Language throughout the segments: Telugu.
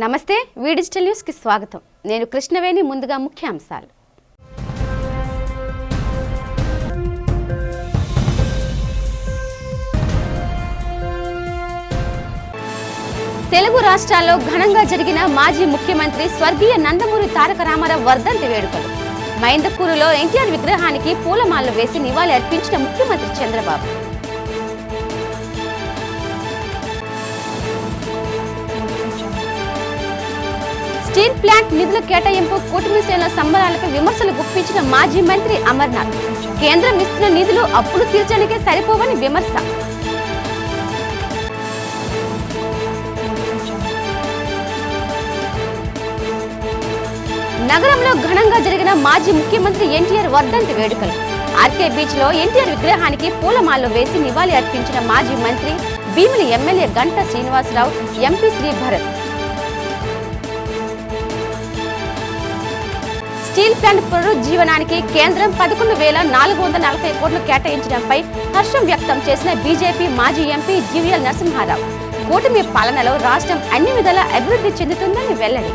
నమస్తే వి డిజిటల్ న్యూస్ కి స్వాగతం. నేను కృష్ణవేణి. ముందుగా ముఖ్యాంశాలు. తెలుగు రాష్ట్రాల్లో ఘనంగా జరిగిన మాజీ ముఖ్యమంత్రి స్వర్గీయ నందమూరి తారక రామారావు వర్ధంతి వేడుకలు. మైందకూరులో ఎన్టీఆర్ విగ్రహానికి పూలమాలలు వేసి నివాళి అర్పించిన ముఖ్యమంత్రి చంద్రబాబు. స్టీల్ ప్లాంట్ నిధుల కేటాయింపు కూటమి శ్రేణుల సంబరాలకు విమర్శలు గుప్పించిన మాజీ మంత్రి అమర్నాథ్. కేంద్రం ఇస్తున్న నిధులు అప్పులు తీర్చడానికే సరిపోవని విమర్శ. నగరంలో ఘనంగా జరిగిన మాజీ ముఖ్యమంత్రి ఎన్టీఆర్ వర్ధంతి వేడుకలు. ఆర్కే బీచ్ లో ఎన్టీఆర్ విగ్రహానికి పూలమాలలు వేసి నివాళి అర్పించిన మాజీ మంత్రి Bhimili MLA Ganta Srinivasarao, MP Sri Bharat. Steel plant పునరుజ్జీవనానికి కేంద్రం 11,440 కోట్లు కేటాయించడంపై హర్షం వ్యక్తం చేసిన బీజేపీ మాజీ ఎంపీ జీవీఎల్ నరసింహారావు. కూటమి పాలనలో రాష్ట్రం అన్ని విధాలా అభివృద్ధి చెందుతుందని వెల్లడి.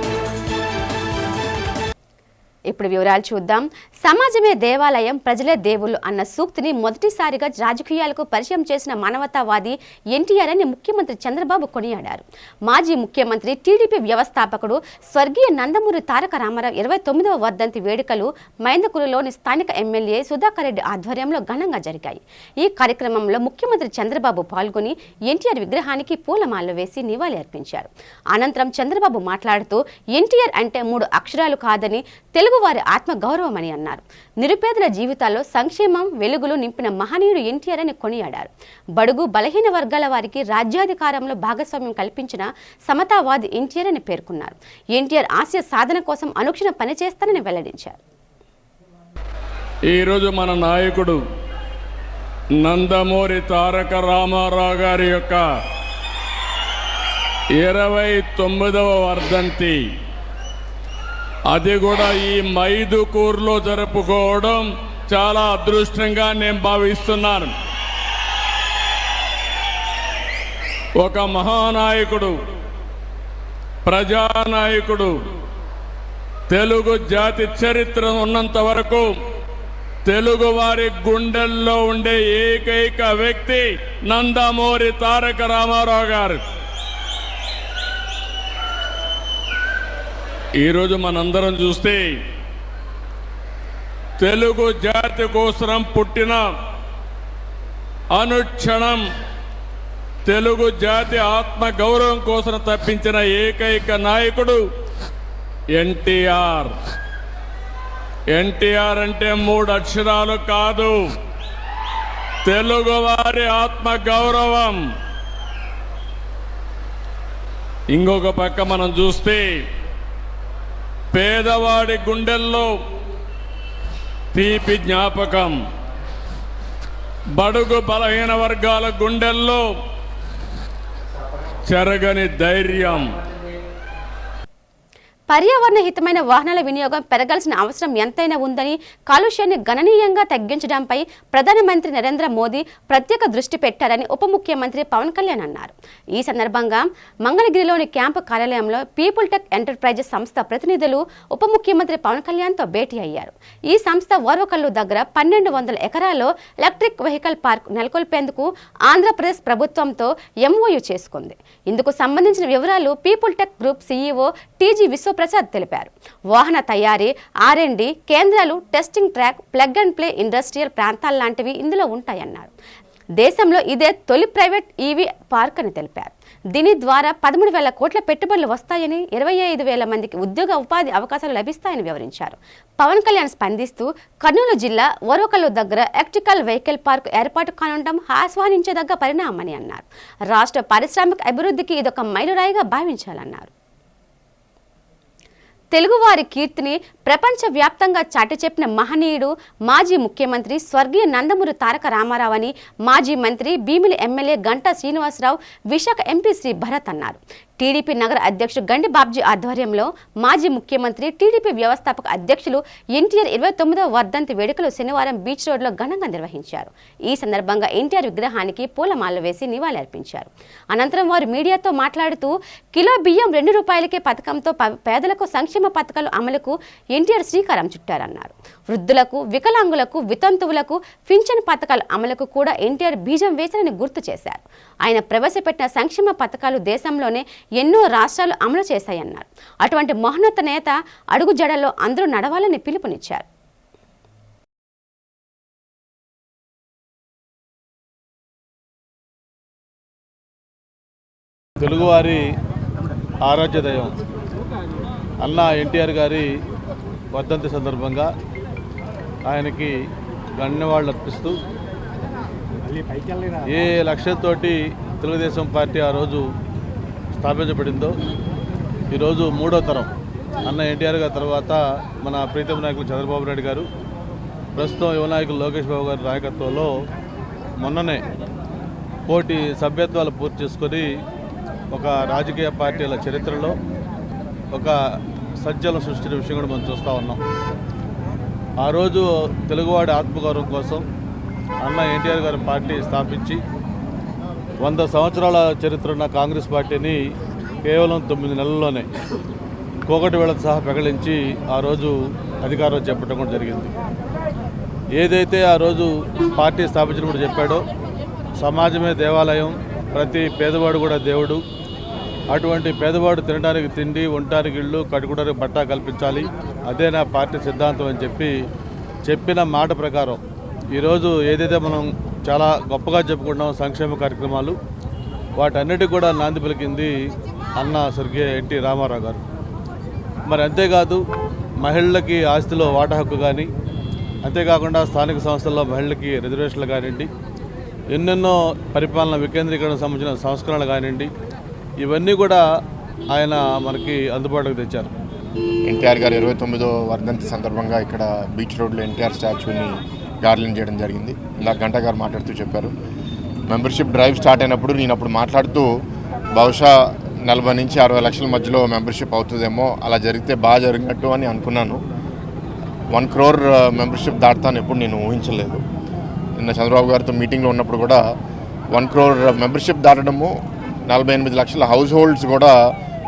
ఇప్పుడు వివరాలు చూద్దాం. సమాజమే దేవాలయం, ప్రజలే దేవుళ్ళు అన్న సూక్తిని మొదటిసారిగా రాజకీయాలకు పరిచయం చేసిన మానవతావాది ఎన్టీఆర్ అని ముఖ్యమంత్రి చంద్రబాబు కొనియాడారు. మాజీ ముఖ్యమంత్రి, టీడీపీ వ్యవస్థాపకుడు స్వర్గీయ నందమూరి తారక రామారావు 29వ వర్ధంతి వేడుకలు మైందకూరులోని స్థానిక ఎమ్మెల్యే సుధాకర్ రెడ్డి ఆధ్వర్యంలో ఘనంగా జరిగాయి. ఈ కార్యక్రమంలో ముఖ్యమంత్రి చంద్రబాబు పాల్గొని ఎన్టీఆర్ విగ్రహానికి పూలమాలలు వేసి నివాళి అర్పించారు. అనంతరం చంద్రబాబు మాట్లాడుతూ ఎన్టీఆర్ అంటే 3 అక్షరాలు కాదని తెలుగువారి ఆత్మ గౌరవం అని అన్నారు. నిరుపేదల జీవితాల్లో సంక్షేమం, వెలుగులు నింపిన మహనీయుడు ఎన్టీఆర్ అని కొనియాడారు. బడుగు బలహీన వర్గాల వారికి రాజ్యాధికారంలో భాగస్వామ్యం కల్పించిన సమతావాది ఎన్టీఆర్ అని పేర్కొన్నారు. ఎన్టీఆర్ ఆశయ సాధన కోసం అనుక్షణం పనిచేస్తానని వెల్లడించారు. ఈరోజు మన నాయకుడు నందమూరి తారక రామారావు గారి యొక్క 29వ వర్ధంతి, అది కూడా ఈ మైదుకూరులో జరుపుకోవడం చాలా అదృష్టంగా నేను భావిస్తున్నాను. ఒక మహానాయకుడు, ప్రజానాయకుడు, తెలుగు జాతి చరిత్ర ఉన్నంత వరకు తెలుగు వారి గుండెల్లో ఉండే ఏకైక వ్యక్తి నందమూరి తారక రామారావు గారు. ఈరోజు మనందరం చూస్తే తెలుగు జాతి కోసం పుట్టిన, అనుక్షణం తెలుగు జాతి ఆత్మ గౌరవం కోసం తప్పించిన ఏకైక నాయకుడు ఎన్టీఆర్. ఎన్టీఆర్ అంటే 3 అక్షరాలు కాదు, తెలుగు వారి ఆత్మ గౌరవం. ఇంకొక పక్క మనం చూస్తే పేదవాడి గుండెల్లో తీపి జ్ఞాపకం, బడుగు బలహీన వర్గాల గుండెల్లో చెరగని ధైర్యం. పర్యావరణ హితమైన వాహనాల వినియోగం పెరగాల్సిన అవసరం ఎంతైనా ఉందని, కాలుష్యాన్ని గణనీయంగా తగ్గించడంపై ప్రధానమంత్రి నరేంద్ర మోదీ ప్రత్యేక దృష్టి పెట్టారని ఉప ముఖ్యమంత్రి పవన్ కళ్యాణ్ అన్నారు. ఈ సందర్భంగా మంగళగిరిలోని క్యాంపు కార్యాలయంలో పీపుల్ టెక్ ఎంటర్ప్రైజెస్ సంస్థ ప్రతినిధులు ఉప ముఖ్యమంత్రి పవన్ కళ్యాణ్తో భేటీ అయ్యారు. ఈ సంస్థ ఓర్వకల్లు దగ్గర 1200 ఎకరాల్లో ఎలక్ట్రిక్ వెహికల్ పార్క్ నెలకొల్పేందుకు ఆంధ్రప్రదేశ్ ప్రభుత్వంతో ఎంఓయూ చేసుకుంది. ఇందుకు సంబంధించిన వివరాలు people tech group CEO TG Prasad తెలిపారు. వాహన తయారీ, R&D కేంద్రాలు, testing track, plug and play industrial ప్రాంతాల లాంటివి ఇందులో ఉంటాయన్నారు. దేశంలో ఇదే తొలి ప్రైవేట్ ఈవీ పార్క్ అని తెలిపారు. దీని ద్వారా 13,000 కోట్ల పెట్టుబడులు వస్తాయని, 25,000 మందికి ఉపాధి అవకాశాలు లభిస్తాయని వివరించారు. పవన్ కళ్యాణ్ స్పందిస్తూ కర్నూలు జిల్లా ఓర్వకల్లు దగ్గర ఎలక్ట్రికల్ వెహికల్ పార్క్ ఏర్పాటు కానుండడం ఆహ్వానించదగ్గ పరిణామని అన్నారు. రాష్ట్ర పారిశ్రామిక అభివృద్ధికి ఇదొక మైలురాయిగా భావించాలన్నారు. తెలుగువారి కీర్తిని ప్రపంచవ్యాప్తంగా చాటి చెప్పిన మహనీయుడు మాజీ ముఖ్యమంత్రి స్వర్గీయ నందమూరి తారక రామారావు అని మాజీ మంత్రి భీమిలి ఎమ్మెల్యే గంటా శ్రీనివాసరావు, విశాఖ ఎంపీ శ్రీ భరత్ అన్నారు. టీడీపీ నగర అధ్యక్షుడు గండి బాబ్జీ ఆధ్వర్యంలో మాజీ ముఖ్యమంత్రి, టీడీపీ వ్యవస్థాపక అధ్యక్షులు ఎన్టీఆర్ 29వ వర్ధంతి వేడుకలు శనివారం బీచ్ రోడ్లో ఘనంగా నిర్వహించారు. ఈ సందర్భంగా ఎన్టీఆర్ విగ్రహానికి పూలమాలలు వేసి నివాళులర్పించారు. అనంతరం వారు మీడియాతో మాట్లాడుతూ కిలో బియ్యం 2 రూపాయలకే పథకంతో పేదలకు సంక్షేమ పథకాలు అమలుకు ఎన్టీఆర్ శ్రీకారం చుట్టారన్నారు. వృద్ధులకు, వికలాంగులకు, వితంతువులకు పింఛన్ పథకాల అమలుకు కూడా ఎన్టీఆర్ బీజం వేశారని గుర్తు చేశారు. ఆయన ప్రవేశపెట్టిన సంక్షేమ పథకాలు దేశంలోనే ఎన్నో రాష్ట్రాలు అమలు చేశాయన్నారు. అటువంటి మహోన్నత నేత అడుగు జడల్లో అందరూ నడవాలని పిలుపునిచ్చారు. తెలుగువారి ఆరాధ్య దైవం అన్న ఎన్టీఆర్ గారి వర్ధంతి సందర్భంగా ఆయనకి గణ్యవాళ్ళు అర్పిస్తూ ఏ లక్ష్యంతోటి తెలుగుదేశం పార్టీ ఆ రోజు స్థాపించబడిందో ఈరోజు 3వ తరం అన్న ఎన్టీఆర్ గారి తర్వాత మన ప్రీతం నాయకులు చంద్రబాబు నాయుడు గారు, ప్రస్తుతం యువ నాయకులు లోకేష్ బాబు గారి నాయకత్వంలో మొన్ననే కోటి సభ్యత్వాలు పూర్తి చేసుకొని ఒక రాజకీయ పార్టీల చరిత్రలో ఒక సంచలనం సృష్టించిన విషయం కూడా మనం చూస్తూ ఉన్నాం. ఆ రోజు తెలుగువాడి ఆత్మగౌరవం కోసం అన్న ఎన్టీఆర్ గారి పార్టీ స్థాపించి 100 సంవత్సరాల చరిత్ర ఉన్న కాంగ్రెస్ పార్టీని కేవలం 9 నెలల్లోనే కోకటి వేళతో సహా పెగలించి ఆ రోజు అధికారం చేపట్టడం కూడా జరిగింది. ఏదైతే ఆ రోజు పార్టీ స్థాపించినప్పుడు చెప్పాడో సమాజమే దేవాలయం, ప్రతి పేదవాడు కూడా దేవుడు, అటువంటి పేదవాడు తినడానికి తిండి, ఉండటానికి ఇళ్ళు, కట్టుకోవడానికి బట్ట కల్పించాలి, అదే నా పార్టీ సిద్ధాంతం అని చెప్పిన మాట ప్రకారం ఈరోజు ఏదైతే మనం చాలా గొప్పగా చెప్పుకుంటాం సంక్షేమ కార్యక్రమాలు, వాటన్నిటికి కూడా నాంది పలికింది అన్న స్వర్గీయ ఎన్టీ రామారావు గారు. మరి అంతేకాదు మహిళలకి ఆస్తిలో వాటా హక్కు కానీ, అంతేకాకుండా స్థానిక సంస్థల్లో మహిళలకి రిజర్వేషన్లు కానివ్వండి, ఎన్నెన్నో పరిపాలన వికేంద్రీకరణ సంబంధించిన సంస్కరణలు కానివ్వండి, ఇవన్నీ కూడా ఆయన మనకి అందుబాటులోకి తెచ్చారు. ఎన్టీఆర్ గారు 29వ వర్ధంతి సందర్భంగా ఇక్కడ బీచ్ రోడ్లో ఎన్టీఆర్ స్టాచ్యూని గార్లెండ్ చేయడం జరిగింది. ఇందాక గంటా గారు మాట్లాడుతూ చెప్పారు, మెంబర్షిప్ డ్రైవ్ స్టార్ట్ అయినప్పుడు నేను అప్పుడు మాట్లాడుతూ బహుశా 40 నుంచి 60 లక్షల మధ్యలో మెంబర్షిప్ అవుతుందేమో, అలా జరిగితే బాగా జరిగినట్టు అని అనుకున్నాను. 1 crore మెంబర్షిప్ దాటుతాను ఎప్పుడు నేను ఊహించలేదు. నిన్న చంద్రబాబు గారితో మీటింగ్లో ఉన్నప్పుడు కూడా 1 crore మెంబర్షిప్ దాటడము, 48 లక్షల హౌస్ హోల్డ్స్ కూడా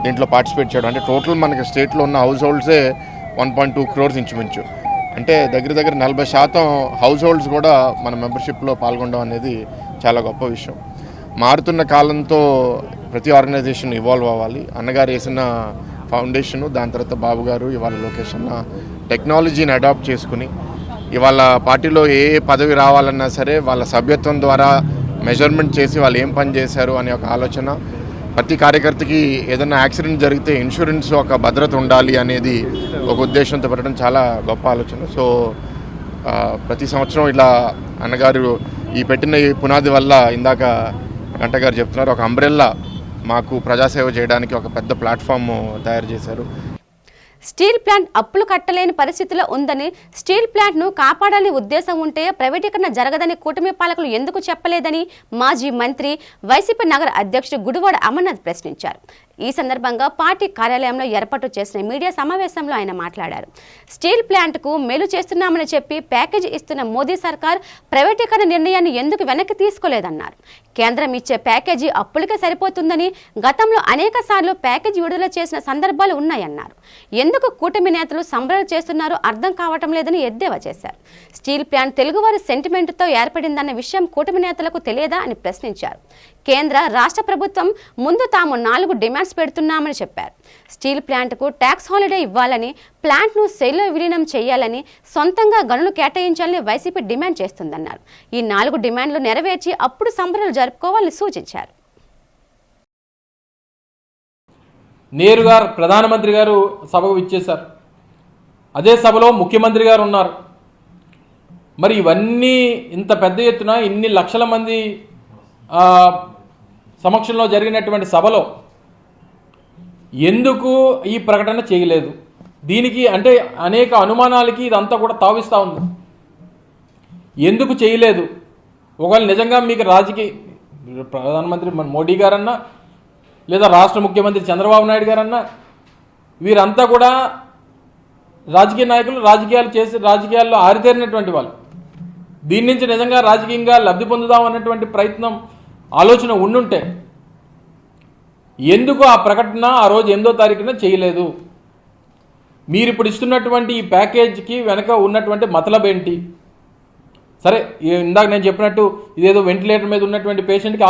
దీంట్లో పార్టిసిపేట్ చేయడం, అంటే టోటల్ మనకి స్టేట్లో ఉన్న హౌస్ హోల్డ్సే 1.2 crores ఇంచుమించు, అంటే దగ్గర 40% హౌస్ హోల్డ్స్ కూడా మన మెంబర్షిప్లో పాల్గొనడం అనేది చాలా గొప్ప విషయం. మారుతున్న కాలంతో ప్రతి ఆర్గనైజేషన్ ఇవాల్వ్ అవ్వాలి. అన్నగారు వేసిన ఫౌండేషను, దాని తర్వాత బాబు గారు, ఇవాళ లోకేష్ అన్న టెక్నాలజీని అడాప్ట్ చేసుకుని ఇవాళ పార్టీలో ఏ పదవి రావాలన్నా సరే వాళ్ళ సభ్యత్వం ద్వారా మెజర్మెంట్ చేసి వాళ్ళు ఏం పని చేశారు అనే ఒక ఆలోచన. ప్రతి కార్యకర్తకి ఏదైనా యాక్సిడెంట్ జరిగితే ఇన్సూరెన్స్ ఒక భద్రత ఉండాలి అనేది ఒక ఉద్దేశంతో పెట్టడం చాలా గొప్ప ఆలోచన. సో ప్రతి సంవత్సరం ఇలా అన్నగారు ఈ పెట్టిన ఈ పునాది వల్ల ఇందాక గంట గారు చెప్తున్నారు, ఒక అంబ్రెల్లా మాకు ప్రజాసేవ చేయడానికి ఒక పెద్ద ప్లాట్ఫామ్ తయారు చేశారు. స్టీల్ ప్లాంట్ అప్పులు కట్టలేని పరిస్థితిలో ఉందని, స్టీల్ ప్లాంట్ను కాపాడాలని ఉద్దేశం ఉంటే ప్రైవేటీకరణ జరగదని కూటమి పాలకులు ఎందుకు చెప్పలేదని మాజీ మంత్రి, వైసీపీ నగర అధ్యక్షుడు గుడివాడ అమర్నాథ్ ప్రశ్నించారు. ఈ సందర్భంగా పార్టీ కార్యాలయంలో ఏర్పాటు చేసిన మీడియా సమావేశంలో ఆయన మాట్లాడారు. స్టీల్ ప్లాంట్కు మేలు చేస్తున్నామని చెప్పి ప్యాకేజీ ఇస్తున్న మోదీ సర్కార్ ప్రైవేటీకరణ నిర్ణయాన్ని ఎందుకు వెనక్కి తీసుకోలేదన్నారు. కేంద్రం ఇచ్చే ప్యాకేజీ అప్పులకే సరిపోతుందని, గతంలో అనేక సార్లు ప్యాకేజీ విడుదల చేసిన సందర్భాలు ఉన్నాయన్నారు. ఎందుకు కూటమి నేతలు సంబరాలు చేస్తున్నారో అర్థం కావటం లేదని ఎద్దేవా చేశారు. స్టీల్ ప్లాంట్ తెలుగువారి సెంటిమెంట్తో ఏర్పడిందన్న విషయం కూటమి నేతలకు తెలియదా అని ప్రశ్నించారు. కేంద్ర రాష్ట్ర ప్రభుత్వం ముందు తాము 4 డిమాండ్స్ పెడుతున్నామని చెప్పారు. స్టీల్ ప్లాంట్కు ట్యాక్స్ హాలిడే ఇవ్వాలని, ప్లాంట్ను సెయిల్లో విలీనం చేయాలని, సొంతంగా గనులు కేటాయించాలని వైసీపీ డిమాండ్ చేస్తుందన్నారు. ఈ 4 డిమాండ్లు నెరవేర్చి అప్పుడు సంబరాలు జరుపుకోవాలని సూచించారు. నేరుగా ప్రధానమంత్రి గారు సభకు ఇచ్చేశారు. అదే సభలో ముఖ్యమంత్రి గారు ఉన్నారు. మరి ఇవన్నీ ఇంత పెద్ద ఎత్తున ఇన్ని లక్షల మంది సమక్షంలో జరిగినటువంటి సభలో ఎందుకు ఈ ప్రకటన చేయలేదు? దీనికి అంటే అనేక అనుమానాలకి ఇదంతా కూడా తావిస్తూ ఉంది. ఎందుకు చేయలేదు? ఒకవేళ నిజంగా మీకు ప్రధానమంత్రి మోడీ గారన్నా లేదా రాష్ట్ర ముఖ్యమంత్రి చంద్రబాబు నాయుడు గారన్నా వీరంతా కూడా రాజకీయ నాయకులు, రాజకీయాల్లో ఆరితేరినటువంటి వాళ్ళు. దీని నుంచి నిజంగా రాజకీయంగా లబ్ధి పొందుదాం అన్నటువంటి ప్రయత్నం, ఆలోచన ఉండుంటే ఎందుకు ఆ ప్రకటన ఆ రోజు 8వ తారీఖున చేయలేదు? మీరు ఇప్పుడు ఇస్తున్నటువంటి ఈ ప్యాకేజీకి వెనక ఉన్నటువంటి మతలబ్ ఏంటి? సరే, ఇందాక నేను చెప్పినట్టు ఇదేదో వెంటిలేటర్ మీద ఉన్నటువంటి పేషెంట్కి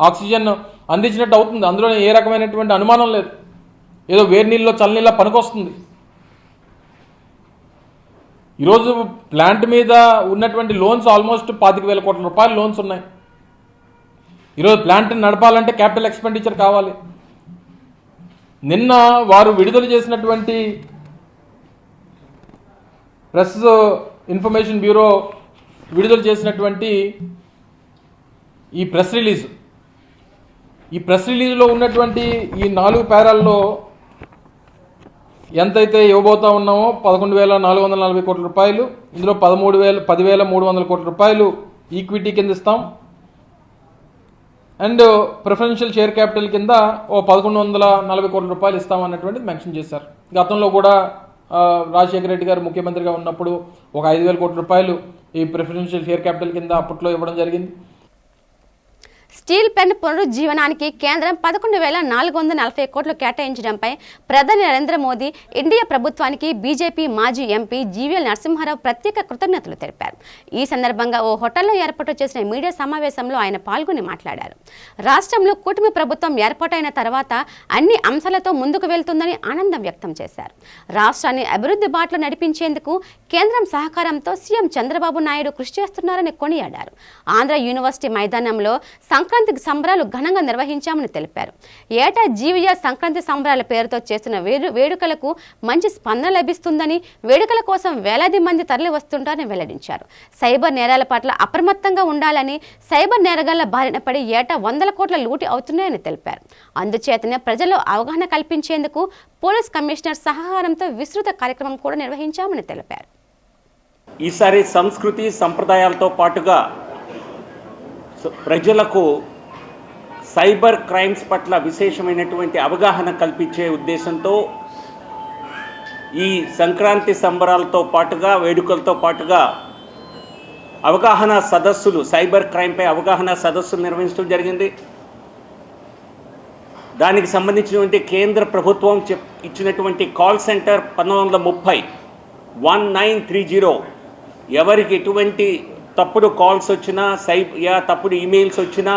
ఆక్సిజన్ అందించినట్టు అవుతుంది. అందులో ఏ రకమైనటువంటి అనుమానం లేదు. ఏదో వేడి నీళ్ళలో చల్లనీళ్ళ పనికొస్తుంది. ఈరోజు ప్లాంట్ మీద ఉన్నటువంటి లోన్స్ ఆల్మోస్ట్ 25,000 కోట్ల రూపాయల లోన్స్ ఉన్నాయి. ఈరోజు ప్లాంట్ని నడపాలంటే క్యాపిటల్ ఎక్స్పెండిచర్ కావాలి. నిన్న వారు విడుదల చేసినటువంటి ప్రెస్ ఇన్ఫర్మేషన్ బ్యూరో విడుదల చేసినటువంటి ఈ ప్రెస్ రిలీజ్లో ఉన్నటువంటి ఈ 4 పేరాల్లో ఎంతైతే ఇవ్వబోతా ఉన్నామో 11,440 కోట్ల రూపాయలు, ఇందులో 10,300 కోట్ల రూపాయలు ఈక్విటీ కింద ఇస్తాం. అండ్ ప్రిఫరెన్షియల్ షేర్ క్యాపిటల్ కింద 1,140 కోట్ల రూపాయలు ఇస్తామన్నటువంటిది మెన్షన్ చేశారు. గతంలో కూడా రాజశేఖర రెడ్డి గారు ముఖ్యమంత్రిగా ఉన్నప్పుడు ఒక 5,000 కోట్ల రూపాయలు ఈ ప్రిఫరెన్షియల్ షేర్ క్యాపిటల్ కింద అప్పట్లో ఇవ్వడం జరిగింది. స్టీల్ ప్లాంట్ పునరుజ్జీవనానికి కేంద్రం 11,440 కోట్లు కేటాయించడంపై ప్రధాని నరేంద్ర మోదీ ఇండియా ప్రభుత్వానికి బీజేపీ మాజీ ఎంపీ జీవీఎల్ నరసింహారావు ప్రత్యేక కృతజ్ఞతలు తెలిపారు. ఈ సందర్భంగా ఓ హోటల్లో ఏర్పాటు చేసిన మీడియా సమావేశంలో ఆయన పాల్గొని మాట్లాడారు. రాష్ట్రంలో కూటమి ప్రభుత్వం ఏర్పాటైన తర్వాత అన్ని అంశాలతో ముందుకు వెళ్తుందని ఆనందం వ్యక్తం చేశారు. రాష్ట్రాన్ని అభివృద్ధి బాటలో నడిపించేందుకు కేంద్రం సహకారంతో సీఎం చంద్రబాబు నాయుడు కృషి చేస్తున్నారని కొనియాడారు. ఆంధ్ర యూనివర్సిటీ మైదానంలో సంక్రాంతి సంబరాలు ఘనంగా నిర్వహించామని తెలిపారు. ఏటా జీవియ సంక్రాంతి సంబరాల పేరుతో చేస్తున్న వేడుకలకు మంచి స్పందన లభిస్తుందని, వేడుకల కోసం వేలాది మంది తరలి వస్తుంటారని వెల్లడించారు. సైబర్ నేరాల పట్ల అప్రమత్తంగా ఉండాలని, సైబర్ నేరగాళ్ల బారిన పడి ఏటా 100 కోట్ల లూటి అవుతున్నాయని తెలిపారు. అందుచేతనే ప్రజల్లో అవగాహన కల్పించేందుకు పోలీస్ కమిషనర్ సహకారంతో విస్తృత కార్యక్రమం కూడా నిర్వహించామని తెలిపారు. ఈసారి సంస్కృతి సంప్రదాయాలతో పాటుగా ప్రజలకు సైబర్ క్రైమ్స్ పట్ల విశేషమైనటువంటి అవగాహన కల్పించే ఉద్దేశంతో ఈ సంక్రాంతి సంబరాలతో పాటుగా, వేడుకలతో పాటుగా అవగాహన సదస్సులు, సైబర్ క్రైమ్పై అవగాహన సదస్సులు నిర్వహించడం జరిగింది. దానికి సంబంధించినటువంటి కేంద్ర ప్రభుత్వం ఇచ్చినటువంటి కాల్ సెంటర్ 1930 ఎవరికి ఎటువంటి తప్పుడు కాల్స్ వచ్చినా, తప్పుడు ఈమెయిల్స్ వచ్చినా,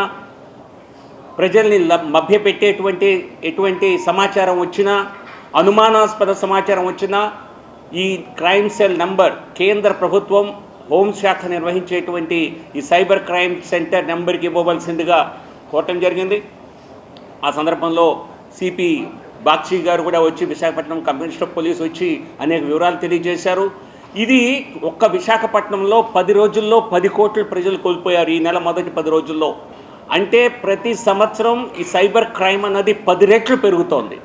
ప్రజల్ని మభ్యపెట్టేటువంటి ఎటువంటి సమాచారం వచ్చినా, అనుమానాస్పద సమాచారం వచ్చినా ఈ క్రైమ్ సెల్ నంబర్, కేంద్ర ప్రభుత్వం హోంశాఖ నిర్వహించేటువంటి ఈ సైబర్ క్రైమ్ సెంటర్ నెంబర్కి ఇవ్వవలసిందిగా కోరటం జరిగింది. ఆ సందర్భంలో సిపి బాక్షి గారు కూడా వచ్చి, విశాఖపట్నం కమిషనర్ ఆఫ్ పోలీస్ వచ్చి అనేక వివరాలు తెలియజేశారు. ఇది ఒక్క విశాఖపట్నంలో 10 రోజుల్లో 10 కోట్ల ప్రజలు కోల్పోయారు ఈ నెల మొదటి 10 రోజుల్లో. అంటే ప్రతి సంవత్సరం ఈ సైబర్ క్రైమ్ అన్నది 10 రెట్లు పెరుగుతోంది.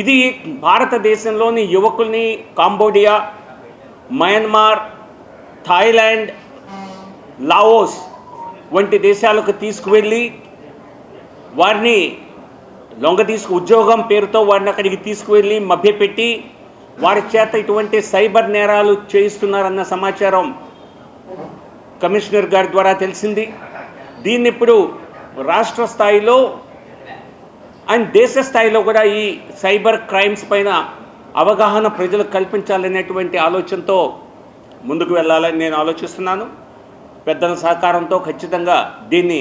ఇది భారతదేశంలోని యువకుల్ని కాంబోడియా, మయన్మార్, థాయిలాండ్, లావోస్ వంటి దేశాలకు తీసుకువెళ్ళి వారిని ఉద్యోగం పేరుతో వారిని అక్కడికి తీసుకువెళ్ళి మభ్యపెట్టి వారి చేత ఇటువంటి సైబర్ నేరాలు చేయిస్తున్నారన్న సమాచారం కమిషనర్ గారి ద్వారా తెలిసింది. దీన్ని ఇప్పుడు రాష్ట్ర స్థాయిలో అండ్ దేశ స్థాయిలో కూడా ఈ సైబర్ క్రైమ్స్ పైన అవగాహన ప్రజలకు కల్పించాలనేటువంటి ఆలోచనతో ముందుకు వెళ్ళాలని నేను ఆలోచిస్తున్నాను. పెద్దల సహకారంతో ఖచ్చితంగా దీన్ని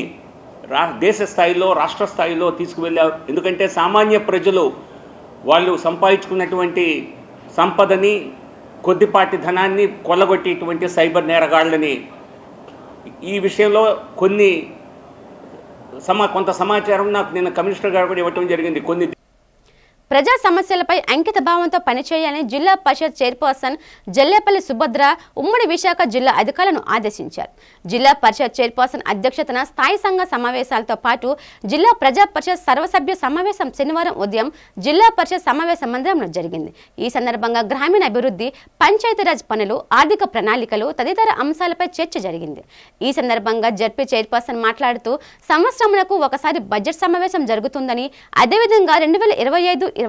దేశ స్థాయిలో, రాష్ట్ర స్థాయిలో తీసుకువెళ్ళారు. ఎందుకంటే సామాన్య ప్రజలు వాళ్ళు సంపాదించుకున్నటువంటి సంపదని, కొద్దిపాటి ధనాన్ని కొల్లగొట్టేటువంటి సైబర్ నేరగాళ్ళని ఈ విషయంలో కొంత సమాచారం నాకు నిన్న కమిషనర్ గారు కూడా ఇవ్వటం జరిగింది. ప్రజా సమస్యలపై అంకిత భావంతో పనిచేయాలని జిల్లా పరిషత్ చైర్పర్సన్ జల్లేపల్లి సుభద్ర ఉమ్మడి విశాఖ జిల్లా అధికారులను ఆదేశించారు. జిల్లా పరిషత్ చైర్పర్సన్ అధ్యక్షతన స్థాయి సంఘ సమావేశాలతో పాటు జిల్లా ప్రజా పరిషత్ సర్వసభ్య సమావేశం శనివారం ఉదయం జిల్లా పరిషత్ సమావేశ మందిరంలో జరిగింది. ఈ సందర్భంగా గ్రామీణ అభివృద్ధి, పంచాయతీరాజ్ పనులు, ఆర్థిక ప్రణాళికలు తదితర అంశాలపై చర్చ జరిగింది. ఈ సందర్భంగా జడ్పీ చైర్పర్సన్ మాట్లాడుతూ సంవత్సరమునకు ఒకసారి బడ్జెట్ సమావేశం జరుగుతుందని, అదేవిధంగా 2025-26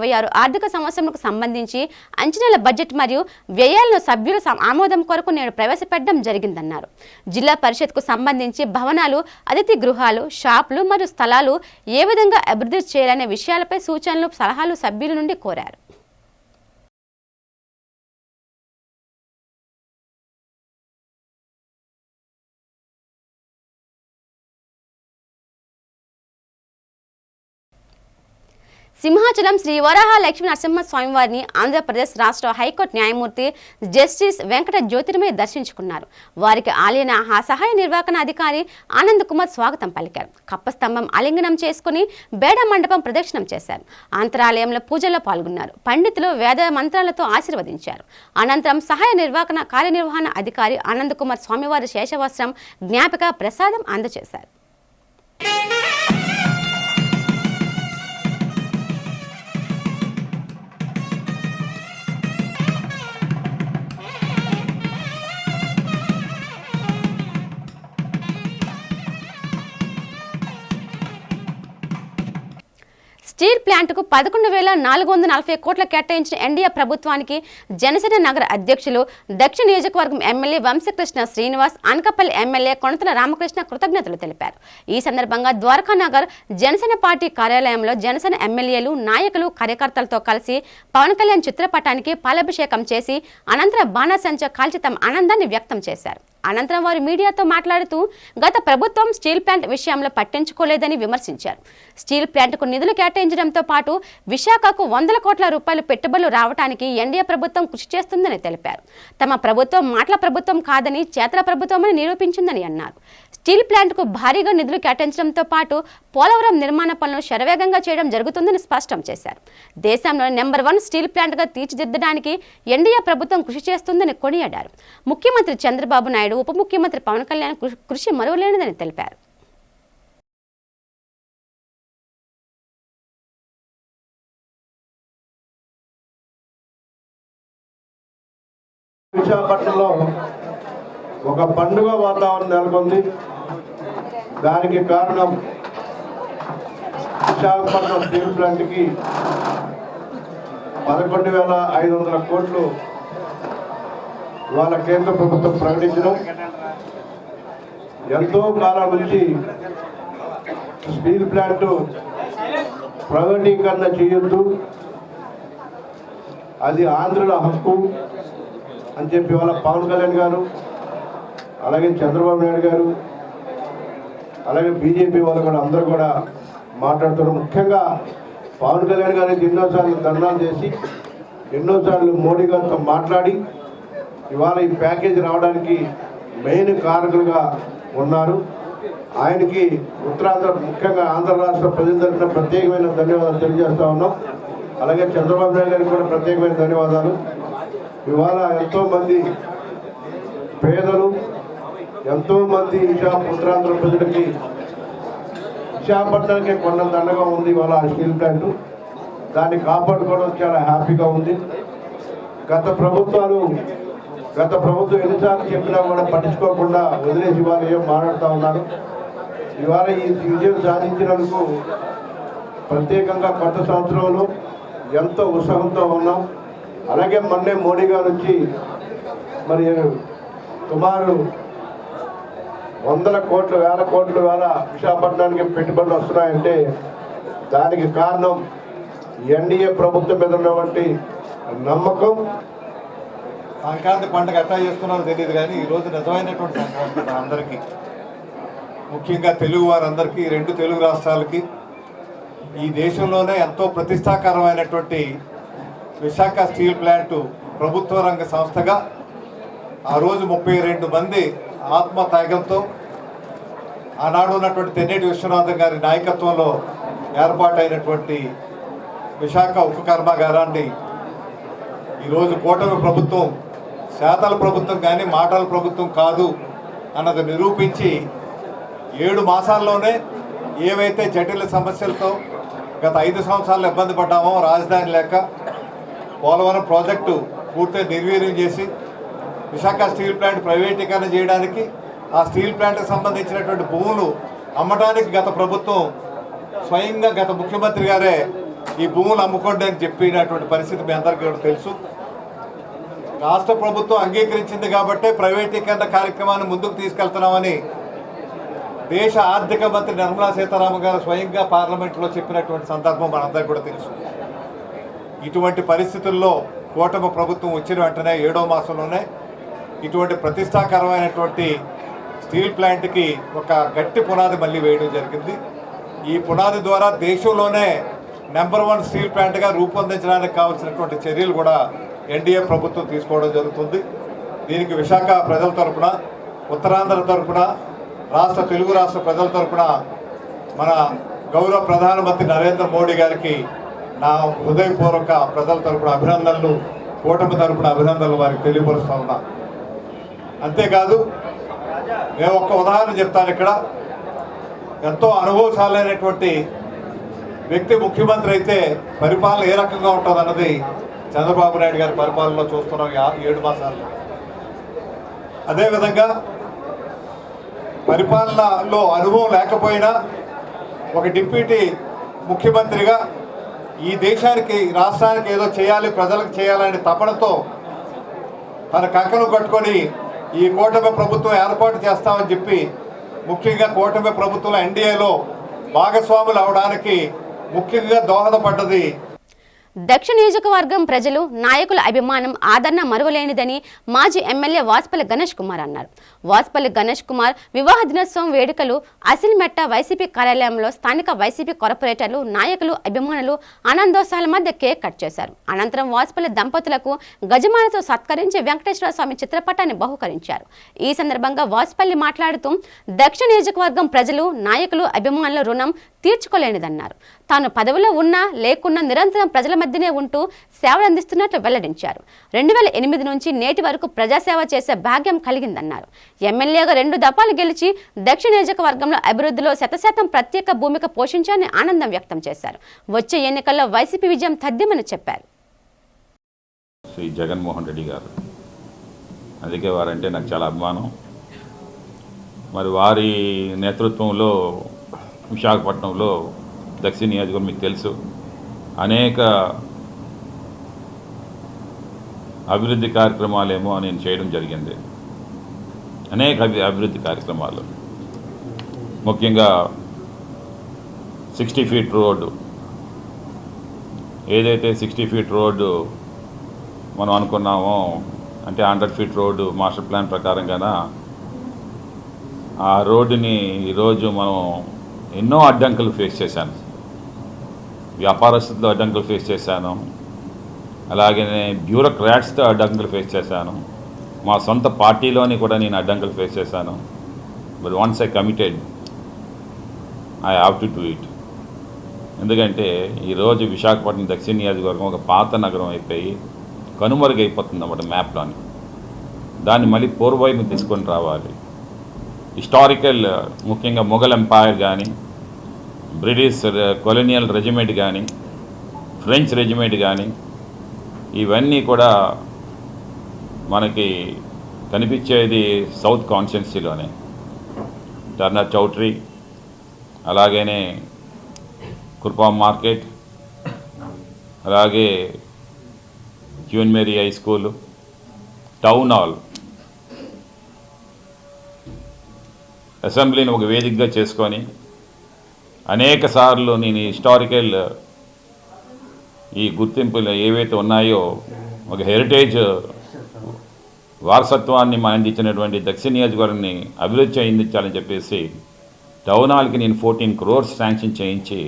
ఆర్థిక సంవత్సరంకు సంబంధించి అంచనాల బడ్జెట్ మరియు వ్యయాలను సభ్యుల ఆమోదం కొరకు నేడు ప్రవేశపెట్టడం జరిగిందన్నారు. జిల్లా పరిషత్కు సంబంధించి భవనాలు, అతిథి గృహాలు, షాపులు మరియు స్థలాలు ఏ విధంగా అభివృద్ధి చేయాలనే విషయాలపై సూచనలు, సలహాలు సభ్యుల నుండి కోరారు. సింహాచలం శ్రీ వరాహ లక్ష్మీ నరసింహ స్వామివారిని ఆంధ్రప్రదేశ్ రాష్ట్ర హైకోర్టు న్యాయమూర్తి జస్టిస్ వెంకట జ్యోతిర్మయ దర్శించుకున్నారు. వారికి ఆలయ సహాయ నిర్వాహక అధికారి ఆనంద్ కుమార్ స్వాగతం పలికారు. కప్పస్తంభం ఆలింగనం చేసుకుని బేడ మండపం ప్రదక్షిణం చేశారు. అంతరాలయంలో పూజల్లో పాల్గొన్నారు. పండితులు వేద మంత్రాలతో ఆశీర్వదించారు. అనంతరం సహాయ నిర్వాహక కార్యనిర్వహణ అధికారి ఆనంద్ కుమార్ స్వామివారి శేషవస్త్రం, జ్ఞాపిక ప్రసాదం అందజేశారు. స్టీల్ ప్లాంట్కు 11,440 కోట్ల కేటాయించిన ఎన్డీఏ ప్రభుత్వానికి జనసేన నగర అధ్యక్షులు, దక్షిణ నియోజకవర్గం ఎమ్మెల్యే వంశకృష్ణ శ్రీనివాస్, అనకాపల్లి ఎమ్మెల్యే కొణతల రామకృష్ణ కృతజ్ఞతలు తెలిపారు. ఈ సందర్భంగా ద్వారకానగర్ జనసేన పార్టీ కార్యాలయంలో జనసేన ఎమ్మెల్యేలు, నాయకులు, కార్యకర్తలతో కలిసి పవన్ కళ్యాణ్ చిత్రపటానికి పాలాభిషేకం చేసి అనంతరం బాణాసంచా కాల్చి తమ ఆనందాన్ని వ్యక్తం చేశారు. అనంతరం వారు మీడియాతో మాట్లాడుతూ గత ప్రభుత్వం స్టీల్ ప్లాంట్ విషయంలో పట్టించుకోలేదని విమర్శించారు. స్టీల్ ప్లాంట్కు నిధులు కేటాయించడంతో పాటు విశాఖకు 100 కోట్ల రూపాయల పెట్టుబడులు రావడానికి ఎన్డీఏ ప్రభుత్వం కృషి చేస్తుందని తెలిపారు. తమ ప్రభుత్వం మాటల ప్రభుత్వం కాదని, చేతల ప్రభుత్వమని నిరూపించిందని అన్నారు. స్టీల్ ప్లాంట్కు భారీగా నిధులు కేటాయించడంతో పాటు పోలవరం నిర్మాణ పనులను శరవేగంగా చేయడం జరుగుతుందని స్పష్టం చేశారు. దేశంలో నెంబర్ 1 స్టీల్ ప్లాంట్గా తీర్చిదిద్దడానికి ఎన్డీఏ ప్రభుత్వం కృషి చేస్తుందని కొనియాడారు. ముఖ్యమంత్రి చంద్రబాబు నాయుడు, ఉప ముఖ్యమంత్రి పవన్ కళ్యాణ్ కృషి మరువలేనిదని తెలిపారు. విశాఖపట్నంలో ఒక పండుగ వాతావరణం నెలకొంది. దానికి కారణం విశాఖపట్నం స్టీల్ ప్లాంట్కి 11,500 కోట్లు వాళ్ళ కేంద్ర ప్రభుత్వం ప్రకటించడం. ఎంతో కాలం నుంచి స్టీల్ ప్లాంట్ ప్రైవేటీకరణ చేయొద్దు, అది ఆంధ్రుల హక్కు అని చెప్పి వాళ్ళ పవన్ కళ్యాణ్ గారు, అలాగే చంద్రబాబు నాయుడు గారు, అలాగే బీజేపీ వాళ్ళు కూడా అందరూ కూడా మాట్లాడుతున్నారు. ముఖ్యంగా పవన్ కళ్యాణ్ గారికి ఎన్నోసార్లు ధర్నాలు చేసి, ఎన్నోసార్లు మోడీ గారితో మాట్లాడి ఇవాళ ఈ ప్యాకేజ్ రావడానికి మెయిన్ కారకులుగా ఉన్నారు. ఆయనకి ఉత్తరాంధ్ర, ముఖ్యంగా ఆంధ్ర రాష్ట్ర ప్రజల తరఫున ప్రత్యేకమైన ధన్యవాదాలు తెలియజేస్తూ ఉన్నాం. అలాగే చంద్రబాబు నాయుడు గారికి కూడా ప్రత్యేకమైన ధన్యవాదాలు. ఇవాళ ఎంతోమంది పేదలు, ఎంతోమంది ఉత్తరాంధ్ర ప్రజలకి విశాఖపట్నానికి కొండంత అండగా ఉంది ఇవాళ ఆ స్టీల్ ప్లాంట్. దాన్ని కాపాడుకోవడం చాలా హ్యాపీగా ఉంది. గత ప్రభుత్వం ఎన్నిసార్లు చెప్పినా కూడా పట్టించుకోకుండా వదిలేసి వాళ్ళు ఏం మాట్లాడుతూ ఉన్నారు. ఇవాళ ఈ విజయం సాధించినందుకు ప్రత్యేకంగా కొత్త సంవత్సరంలో ఎంతో ఉత్సాహంతో ఉన్నాం. అలాగే మొన్నే మోడీ గారు వచ్చి మరి సుమారు 100 కోట్లు, 1000 కోట్లు వేల విశాఖపట్నానికి పెట్టుబడులు వస్తున్నాయంటే దానికి కారణం ఎన్డీఏ ప్రభుత్వం మీద ఉన్నటువంటి నమ్మకం. సంక్రాంతి పండుగ ఎట్లా చేస్తున్నారో తెలియదు, కానీ ఈరోజు నిజమైనటువంటి సంక్రాంతి అందరికీ, ముఖ్యంగా తెలుగు వారందరికీ, 2 తెలుగు రాష్ట్రాలకి, ఈ దేశంలోనే ఎంతో ప్రతిష్టాకరమైనటువంటి విశాఖ స్టీల్ ప్లాంటు ప్రభుత్వ రంగ సంస్థగా ఆ రోజు 32 మంది ఆత్మత్యాగంతో ఆనాడు ఉన్నటువంటి తెన్నేటి విశ్వనాథం గారి నాయకత్వంలో ఏర్పాటైనటువంటి విశాఖ ఉక్కు కర్మాగారాన్ని ఈరోజు కూటమి ప్రభుత్వం శాతల ప్రభుత్వం కానీ మాటల ప్రభుత్వం కాదు అన్నది నిరూపించి 7 మాసాల్లోనే ఏవైతే జటిల సమస్యలతో గత 5 సంవత్సరాలు ఇబ్బంది పడ్డామో, రాజధాని లేక పోలవరం ప్రాజెక్టు పూర్తిగా నిర్వీర్యం చేసి విశాఖ స్టీల్ ప్లాంట్ ప్రైవేటీకరణ చేయడానికి, ఆ స్టీల్ ప్లాంట్కి సంబంధించినటువంటి భూములు అమ్మడానికి గత ప్రభుత్వం స్వయంగా గత ముఖ్యమంత్రి గారే ఈ భూములు అమ్ముకోండి అని చెప్పినటువంటి పరిస్థితి మీ అందరికీ కూడా తెలుసు. రాష్ట్ర ప్రభుత్వం అంగీకరించింది కాబట్టే ప్రైవేటీకరణ కార్యక్రమాన్ని ముందుకు తీసుకెళ్తున్నామని దేశ ఆర్థిక మంత్రి నిర్మలా సీతారామన్ గారు స్వయంగా పార్లమెంట్లో చెప్పినటువంటి సందర్భం మనందరికీ కూడా తెలుసు. ఇటువంటి పరిస్థితుల్లో కూటమి ప్రభుత్వం వచ్చిన వెంటనే 7వ మాసంలోనే ఇటువంటి ప్రతిష్టాకరమైనటువంటి స్టీల్ ప్లాంట్కి ఒక గట్టి పునాది మళ్ళీ వేయడం జరిగింది. ఈ పునాది ద్వారా దేశంలోనే నెంబర్ 1 స్టీల్ ప్లాంట్గా రూపొందించడానికి కావాల్సినటువంటి చర్యలు కూడా ఎన్డీఏ ప్రభుత్వం తీసుకోవడం జరుగుతుంది. దీనికి విశాఖ ప్రజల తరపున, ఉత్తరాంధ్ర తరపున, తెలుగు రాష్ట్ర ప్రజల తరపున మన గౌరవ ప్రధానమంత్రి నరేంద్ర మోడీ గారికి నా హృదయపూర్వక ప్రజల తరపున అభినందనలు, కూటమి తరపున అభినందనలు వారికి తెలియపరుస్తా ఉన్నా. అంతేకాదు, మేము ఒక్క ఉదాహరణ చెప్తాను. ఇక్కడ ఎంతో అనుభవశాలైనటువంటి వ్యక్తి ముఖ్యమంత్రి అయితే పరిపాలన ఏ రకంగా ఉంటుందన్నది చంద్రబాబు నాయుడు గారి పరిపాలనలో చూస్తున్నాం 7 మాసాల్లో. అదేవిధంగా పరిపాలనలో అనుభవం లేకపోయినా ఒక డిప్యూటీ ముఖ్యమంత్రిగా ఈ దేశానికి, రాష్ట్రానికి ఏదో చేయాలి, ప్రజలకు చేయాలనే తపనతో తన కంకణం కట్టుకొని ఈ కూటమి ప్రభుత్వం ఏర్పాటు చేస్తామని చెప్పి, ముఖ్యంగా కూటమి ప్రభుత్వం ఎన్డీఏలో భాగస్వాములు అవడానికి ముఖ్యంగా దోహదపడ్డది. దక్షిణ నియోజకవర్గం ప్రజలు, నాయకుల అభిమానం, ఆదరణ మరువలేనిదని మాజీ ఎమ్మెల్యే వాసుపల్లి గణేష్ కుమార్ అన్నారు. వాసుపల్లి గణేష్ కుమార్ వివాహ దినోత్సవం వేడుకలు అసిల్మెట్ట వైసీపీ కార్యాలయంలో స్థానిక వైసీపీ కార్పొరేటర్లు, నాయకులు, అభిమానులు ఆనందోత్సాహాల మధ్య కేక్ కట్ చేశారు. అనంతరం వాసుపల్లి దంపతులకు గజమాలతో సత్కరించి వెంకటేశ్వర స్వామి చిత్రపటాన్ని బహుకరించారు. ఈ సందర్భంగా వాసుపల్లి మాట్లాడుతూ దక్షిణ నియోజకవర్గం ప్రజలు, నాయకులు, అభిమానుల రుణం తీర్చుకోలేనిదన్నారు. తాను పదవిలో ఉన్నా లేకున్నా నిరంతరం ప్రజల మధ్యనే ఉంటూ సేవలు అందిస్తున్నట్లు వెల్లడించారు. 2008 నుంచి నేటి వరకు ప్రజాసేవ చేసే భాగ్యం కలిగిందన్నారు. ఎమ్మెల్యేగా 2 దఫాలు గెలిచి దక్షిణ నియోజకవర్గంలో అభివృద్ధిలో 100% ప్రత్యేక భూమిక పోషించాలని ఆనందం వ్యక్తం చేశారు. వచ్చే ఎన్నికల్లో వైసీపీ విజయం తథ్యమని చెప్పారు. శ్రీ జగన్మోహన్ రెడ్డి గారు, అందుకే వారంటే నాకు చాలా అభిమానం. మరి వారి నేతృత్వంలో విశాఖపట్నంలో దక్షిణ నియోజకవర్గం మీకు తెలుసు, అనేక అభివృద్ధి కార్యక్రమాలేమో నేను చేయడం జరిగింది. అనేక అభివృద్ధి కార్యక్రమాలు, ముఖ్యంగా 60 ఫీట్ రోడ్డు, ఏదైతే 60 ఫీట్ రోడ్డు మనం అనుకున్నామో, అంటే 100 ఫీట్ రోడ్డు మాస్టర్ ప్లాన్ ప్రకారంగాన ఆ రోడ్డుని ఈరోజు మనం ఎన్నో అడ్డంకులు ఫేస్ చేశాను. వ్యాపారస్తులతో అడ్డంకులు ఫేస్ చేశాను, అలాగే బ్యూరోక్రాట్స్తో అడ్డంకులు ఫేస్ చేశాను, మా సొంత పార్టీలోని కూడా నేను అడ్డంకులు ఫేస్ చేశాను. But once I committed, I have to do it. ఎందుకంటే ఈరోజు విశాఖపట్నం దక్షిణ నియోజకవర్గం ఒక పాత నగరం అయిపోయి కనుమరుగైపోతుంది అన్నమాట మ్యాప్లోని. దాన్ని మళ్ళీ పూర్వవైపు తీసుకొని రావాలి. హిస్టారికల్, ముఖ్యంగా మొఘల్ ఎంపైర్ కానీ, బ్రిటిష్ కొలోనియల్ రెజిమెంట్ కానీ, ఫ్రెంచ్ రెజిమెంట్ కానీ, ఇవన్నీ కూడా మనకి కనిపించేది సౌత్ కాన్స్టిట్యున్సీలోనే. టర్నర్ చౌట్రీ, అలాగనే కుర్పాం మార్కెట్, అలాగే queen Mary high school, town hall, అసెంబ్లీని ఒక వేదికగా చేసుకొని అనేక సార్లు నేను హిస్టారికల్ ఈ గుర్తింపులు ఏవైతే ఉన్నాయో ఒక హెరిటేజ్ వారసత్వాన్ని మనం అందించినటువంటి దక్షిణ నియోజకవర్గాన్ని అభివృద్ధి చెందించాలని చెప్పేసి టౌన్ హాల్కి నేను 14 crores శాంక్షన్ చేయించి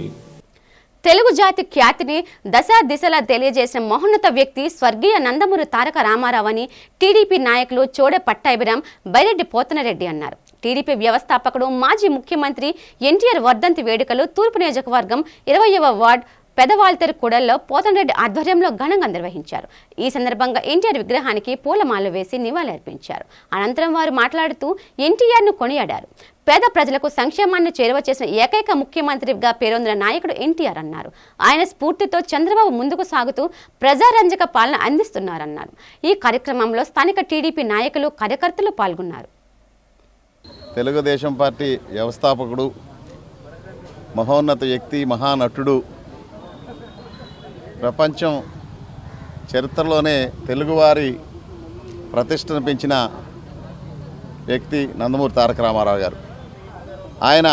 తెలుగు జాతి ఖ్యాతిని దశ దిశలా తెలియజేసిన మహోన్నత వ్యక్తి స్వర్గీయ నందమూరి తారక రామారావు అని టీడీపీ నాయకులు చోడే పట్టాభిరామ్, బైరెడ్డి పోతనరెడ్డి అన్నారు. టీడీపీ వ్యవస్థాపకుడు, మాజీ ముఖ్యమంత్రి ఎన్టీఆర్ వర్ధంతి వేడుకలు తూర్పు నియోజకవర్గం 20వ వార్డ్ పెదవాల్తేరు కూడల్లో పోతంరెడ్డి ఆధ్వర్యంలో ఘనంగా నిర్వహించారు. ఈ సందర్భంగా ఎన్టీఆర్ విగ్రహానికి పూలమాల వేసి నివాళులర్పించారు. అనంతరం వారు మాట్లాడుతూ ఎన్టీఆర్ను కొనియాడారు. పేద ప్రజలకు సంక్షేమాన్ని చేరువ చేసిన ఏకైక ముఖ్యమంత్రిగా పేరొందిన నాయకుడు ఎన్టీఆర్ అన్నారు. ఆయన స్ఫూర్తితో చంద్రబాబు ముందుకు సాగుతూ ప్రజారంజక పాలన అందిస్తున్నారన్నారు. ఈ కార్యక్రమంలో స్థానిక టీడీపీ నాయకులు, కార్యకర్తలు పాల్గొన్నారు. తెలుగుదేశం పార్టీ వ్యవస్థాపకుడు, మహోన్నత వ్యక్తి, మహానటుడు, ప్రపంచం చరిత్రలోనే తెలుగువారి ప్రతిష్టను పెంచిన వ్యక్తి నందమూరి తారక రామారావు గారు. ఆయన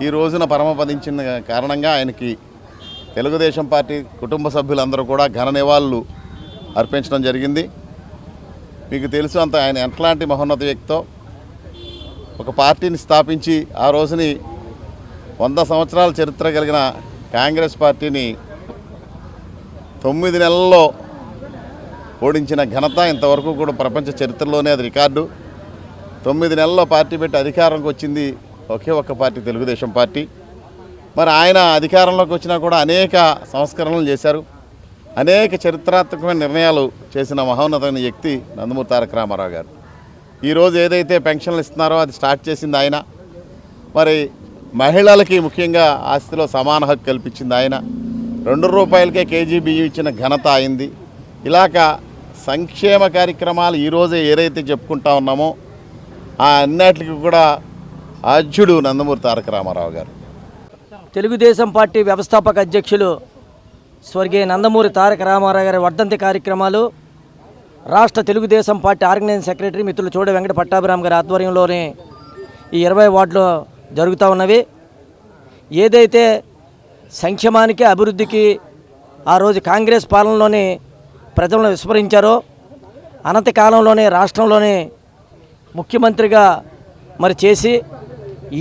ఈ రోజున పరమపదించిన కారణంగా ఆయనకి తెలుగుదేశం పార్టీ కుటుంబ సభ్యులందరూ కూడా ఘన నివాళులు అర్పించడం జరిగింది. మీకు తెలుసు అంత ఆయన ఎట్లాంటి మహోన్నత వ్యక్తితో ఒక పార్టీని స్థాపించి ఆ రోజుని 100 సంవత్సరాల చరిత్ర కలిగిన కాంగ్రెస్ పార్టీని 9 నెలల్లో ఓడించిన ఘనత ఇంతవరకు కూడా ప్రపంచ చరిత్రలోనే అది రికార్డు. 9 నెలల్లో పార్టీ పెట్టి అధికారంలోకి వచ్చింది ఒకే ఒక్క పార్టీ, తెలుగుదేశం పార్టీ. మరి ఆయన అధికారంలోకి వచ్చినా కూడా అనేక సంస్కరణలు చేశారు, అనేక చరిత్రాత్మకమైన నిర్ణయాలు చేసిన మహోన్నతమైన వ్యక్తి నందమూరి తారక రామారావు గారు. ఈరోజు ఏదైతే పెన్షన్లు ఇస్తున్నారో అది స్టార్ట్ చేసింది ఆయన. మరి మహిళలకి ముఖ్యంగా ఆస్తిలో సమాన హక్కు కల్పించింది ఆయన. 2 రూపాయలకే కేజీ బియ్యం ఇచ్చిన ఘనత అయింది. ఇలాగ సంక్షేమ కార్యక్రమాలు ఈరోజే ఏదైతే చెప్పుకుంటా ఉన్నామో ఆ అన్నిటికీ కూడా ఆద్యుడు నందమూరి తారక రామారావు గారు. తెలుగుదేశం పార్టీ వ్యవస్థాపక అధ్యక్షులు స్వర్గీయ నందమూరి తారక రామారావు గారి వర్ధంతి కార్యక్రమాలు రాష్ట్ర తెలుగుదేశం పార్టీ ఆర్గనైజింగ్ సెక్రటరీ మిత్రులు చోడ వెంకట పట్టాభిరామ్ గారి ఆధ్వర్యంలోనే ఈ 20 వార్డులో జరుగుతూ ఉన్నవి. ఏదైతే సంక్షేమానికి, అభివృద్ధికి ఆ రోజు కాంగ్రెస్ పాలనలోనే ప్రజలను విస్మరించారో, అనంత కాలంలోనే రాష్ట్రంలోనే ముఖ్యమంత్రిగా మరి చేసి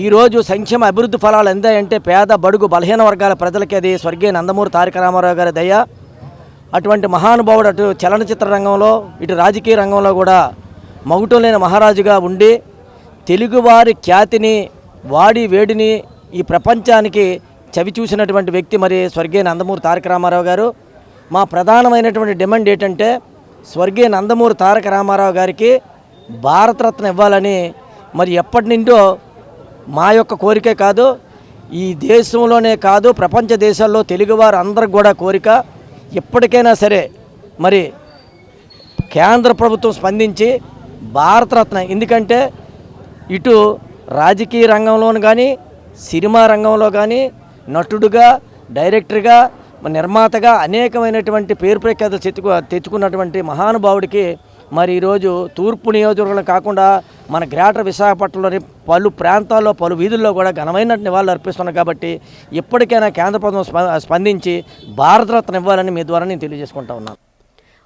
ఈరోజు సంక్షేమ అభివృద్ధి ఫలాలు ఎందాయంటే పేద, బడుగు, బలహీన వర్గాల ప్రజలకి అది స్వర్గీయ నందమూరి తారక రామారావు గారి దయ. అటువంటి మహానుభావుడు అటు చలనచిత్ర రంగంలో, ఇటు రాజకీయ రంగంలో కూడా మగుటం లేని మహారాజుగా ఉండి తెలుగువారి ఖ్యాతిని, వాడి వేడిని ఈ ప్రపంచానికి చవి చూసినటువంటి వ్యక్తి మరి స్వర్గీయ నందమూరి తారక రామారావు గారు. మా ప్రధానమైనటువంటి డిమాండ్ ఏంటంటే స్వర్గీయ నందమూరి తారక రామారావు గారికి భారతరత్న ఇవ్వాలని మరి ఎప్పటి నుండో మా యొక్క కోరికే కాదు, ఈ దేశంలోనే కాదు ప్రపంచ దేశాల్లో తెలుగువారు అందరికి కూడా కోరిక. ఎప్పటికైనా సరే మరి కేంద్ర ప్రభుత్వం స్పందించి భారతరత్న, ఎందుకంటే ఇటు రాజకీయ రంగంలోను కానీ, సినిమా రంగంలో కానీ నటుడుగా, డైరెక్టర్గా, నిర్మాతగా అనేకమైనటువంటి పేరు ప్రఖ్యాతులు తెచ్చుకున్నటువంటి మహానుభావుడికి మరి ఈరోజు తూర్పు నియోజకవర్గంలో కాకుండా మన గ్రేటర్ విశాఖపట్నంలోని పలు ప్రాంతాల్లో, పలు వీధుల్లో కూడా ఘనమైన నివాళులు అర్పిస్తున్నాం. కాబట్టి ఎప్పటికైనా కేంద్ర ప్రభుత్వం స్పందించి భారతరత్న ఇవ్వాలని మీ ద్వారా నేను తెలియజేసుకుంటా ఉన్నాను.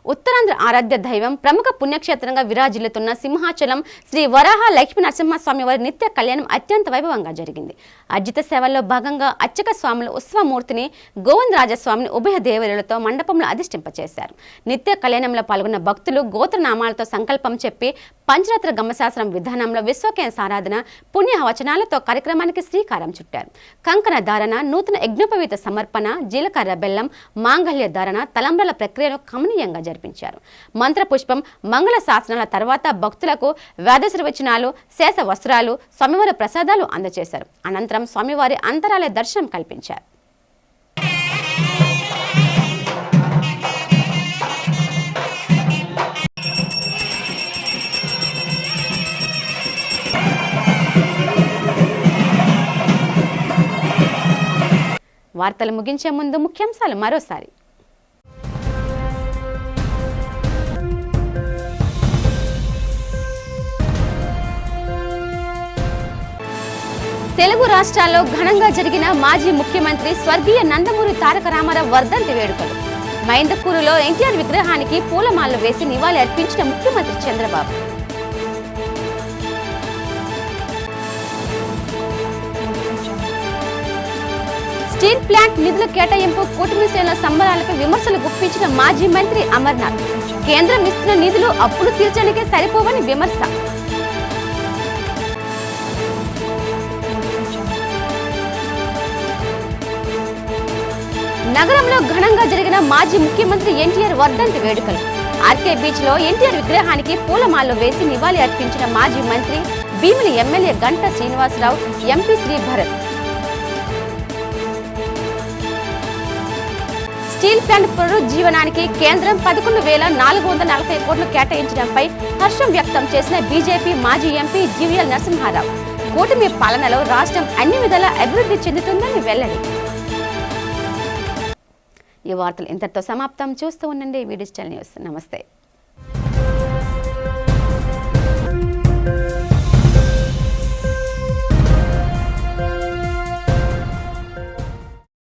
ఉత్తరాంధ్ర ఆరాధ్య దైవం, ప్రముఖ పుణ్యక్షేత్రంగా విరాజిల్లుతున్న సింహాచలం శ్రీ వరాహ లక్ష్మీ నరసింహస్వామి వారి నిత్య కళ్యాణం అత్యంత వైభవంగా జరిగింది. అర్జిత సేవల్లో భాగంగా అర్చక స్వాములు ఉత్సవమూర్తిని గోవిందరాజస్వామిని ఉభయ దేవరులతో మండపంలో అధిష్ఠింపచేశారు. నిత్య కళ్యాణంలో పాల్గొన్న భక్తులు గోత్రనామాలతో సంకల్పం చెప్పి పంచరత్న గమ్మశాస్త్రం విధానంలో విశ్వకేన సారాధన, పుణ్యవచనాలతో కార్యక్రమానికి శ్రీకారం చుట్టారు. కంకణ ధారణ, నూతన యజ్ఞోపవీత సమర్పణ, జీలకర్ర బెల్లం, మాంగళ్య ధారణ, తలంబ్రాల ప్రక్రియను కమనీయంగా జరిపించారు. మంత్రపుష్పం, మంగళ శాసనాల తర్వాత భక్తులకు వేదశిర్వచనాలు, శేష వస్త్రాలు, స్వామివారి ప్రసాదాలు అందజేశారు. అనంతరం స్వామివారి అంతరాలయ దర్శనం కల్పించారు. వార్తలు ముగించే ముందు ముఖ్యాంశాలు మరోసారి. తెలుగు రాష్ట్రాల్లో ఘనంగా జరిగిన మాజీ ముఖ్యమంత్రి స్వర్గీయ నందమూరి తారక రామారావు వర్ధంతి వేడుకలు. మైందకూరులో ఎన్టీఆర్ విగ్రహానికి పూలమాలలు వేసి నివాళి అర్పించిన ముఖ్యమంత్రి చంద్రబాబు. స్టీల్ ప్లాంట్ నిధుల కేటాయింపు, కూటమి శ్రేణుల సంబరాలకు విమర్శలు గుప్పించిన మాజీ మంత్రి అమర్నాథ్. కేంద్రం ఇస్తున్న నిధులు అప్పులు తీర్చడానికే సరిపోవని విమర్శ. నగరంలో ఘనంగా జరిగిన మాజీ ముఖ్యమంత్రి ఎన్టీఆర్ వర్ధంతి వేడుకలు. ఆర్కే బీచ్ లో ఎన్టీఆర్ విగ్రహానికి పూలమాలలు వేసి నివాళి అర్పించిన మాజీ మంత్రి, Bhimili MLA Ganta Srinivasarao, MP Sri Bharat. Steel plant పునరుజ్జీవనానికి కేంద్రం 11,440 కోట్లు కేటాయించడంపై హర్షం వ్యక్తం చేసిన బీజేపీ మాజీ ఎంపీ జీవీఎల్ నరసింహారావు. కూటమి పాలనలో రాష్ట్రం అన్ని విధాలా అభివృద్ధి చెందుతుందని వెల్లడి. ఈ వార్తలు ఇంతటితో సమాప్తం. చూస్తూ ఉండండి డిజిటల్ న్యూస్. నమస్తే.